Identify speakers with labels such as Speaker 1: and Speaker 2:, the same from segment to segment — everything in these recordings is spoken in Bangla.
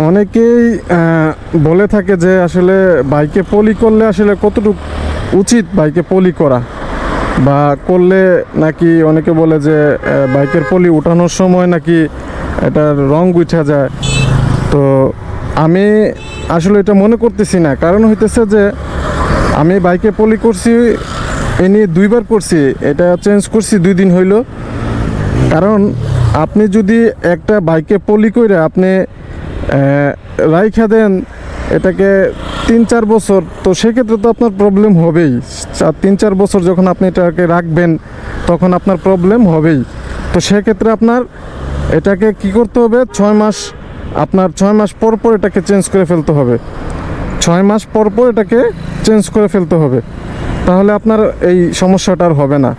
Speaker 1: অনেকেই বলে থাকে যে আসলে বাইকে পলি করলে আসলে কতটুকু উচিত বাইকে পলি করা বা করলে নাকি অনেকে বলে যে বাইকের পলি উঠানোর সময় নাকি এটার রং উঠা যায়। তো আমি আসলে এটা মনে করতেছি না, কারণ হইতেছে যে আমি বাইকে পলি করছি, এ নিয়ে 2বার করছি, এটা চেঞ্জ করছি 2 দিন হইল। কারণ আপনি যদি একটা বাইকে পলি করে আপনি রাইখা দেন এটাকে 3-4 বছর, তো সেক্ষেত্রে তো আপনার প্রবলেম হবেই। 3-4 বছর যখন আপনি এটাকে রাখবেন তখন আপনার প্রবলেম হবেই। তো সেক্ষেত্রে আপনার এটাকে কি করতে হবে, 6 মাস, আপনার 6 মাস পর পর এটাকে চেঞ্জ করে ফেলতে হবে। 6 মাস পর পর এটাকে চেঞ্জ করে ফেলতে হবে, তাহলে আপনার এই সমস্যাটা আর হবে না।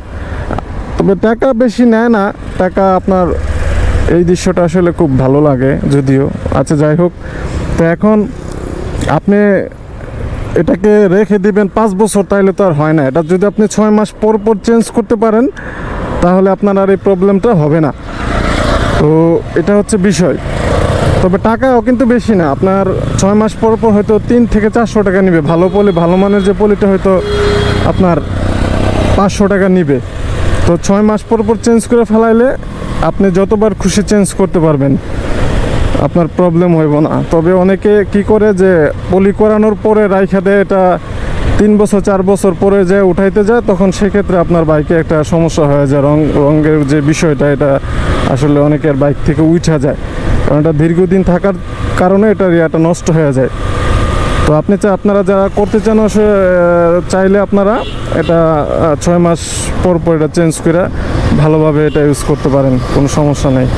Speaker 1: তবে টাকা বেশি নেয় না, টাকা আপনার এই দৃশ্যটা আসলে খুব ভালো লাগে যদিও। আচ্ছা যাই হোক, তো এখন আপনি এটাকে রেখে দিবেন 5 বছর, তাইলে তো আর হয় না। এটা যদি আপনি 6 মাস পর পর চেঞ্জ করতে পারেন তাহলে আপনার আর এই প্রবলেমটা হবে না। তো এটা হচ্ছে বিষয়। তবে টাকাও কিন্তু বেশি না, আপনার 6 মাস পর পর হয়তো 3 থেকে 400 টাকা নেবে। ভালো পলি, ভালো মানের যে পলিটা হয়তো আপনার 500 টাকা নিবে। তো 6 মাস পর পর চেঞ্জ করে ফেলাইলে আপনি যতবার খুশি চেঞ্জ করতে পারবেন, আপনার প্রবলেম হইব না। তবে অনেকে কি করে যে পলি করানোর পরে রাইখা দেয়, এটা 3 বছর 4 বছর পরে যে উঠাইতে যায়, তখন সেক্ষেত্রে আপনার বাইকে একটা সমস্যা হয়ে যায়। রঙের যে বিষয়টা, এটা আসলে অনেকের বাইক থেকে উঠা যায়, কারণ এটা দীর্ঘদিন থাকার কারণে এটা রিয়াটা নষ্ট হয়ে যায়। তো আপনারা যারা করতে চান চাইলে আপনারা এটা 6 মাস পর পর এটা চেঞ্জ করে ভালোভাবে এটা ইউজ করতে পারেন, কোনো সমস্যা নেই।